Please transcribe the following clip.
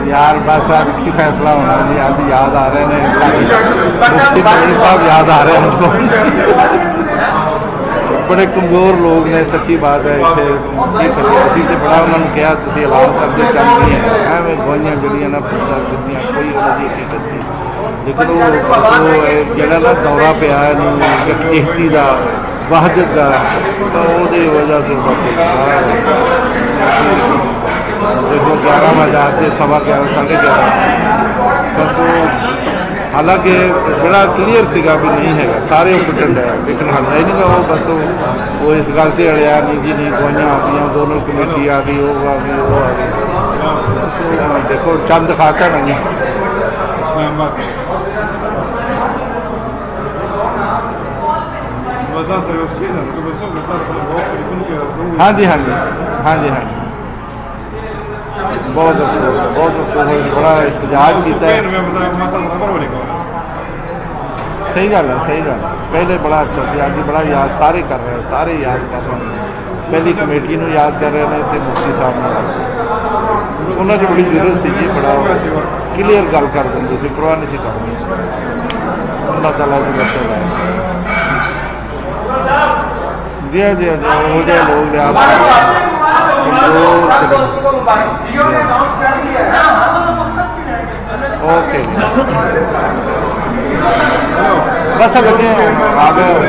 यार बस आज की फैसला होना जी, आज याद आ रहे हैं साहब, याद आ रहे हैं बड़े कमजोर लोग ने, सच्ची बात है। इतने असी तो बड़ा उन्होंने कहा तुम ऐलान करते चल नहीं है, एवं गवाइयाँ जड़ियाँ ना पूछा दी कोई उन्होंने हकीकत नहीं। लेकिन वो जरा ना दौरा पिया किश्ती का वहदत का, तो वो वजह से देखो 11 से 11:15 11:30 बस वो, हालांकि बड़ा क्लीयर सीगा भी नहीं है, सारे उपटंड है, लेकिन हल है नहीं वो बस वो इस गल से अड़िया नहीं जी नहीं गवाइयाँ आ गई, दोनों कमेटी आ गई, वो आ गई, वो आ गई। देखो चंद खाता नहीं हाँ जी हाँ जी हाँ जी हाँ जी, बहुत अफसोस बड़ा एहतजाज किया है। सही गल है, सही गल। पहले बड़ा अच्छा से अभी बड़ा याद सारे कर रहे हैं, सारे याद कर रहे हैं, पहली कमेटी को याद कर रहे हैं तो मुफ्ती साहब उन्होंने बड़ी जरूरत सी जी, बड़ा क्लीयर गल कर देंगे सी, परवाह नहीं कर अल्लाह ताला की बरकत है जी जी वो जो लोग ओके बस लगे आ गए।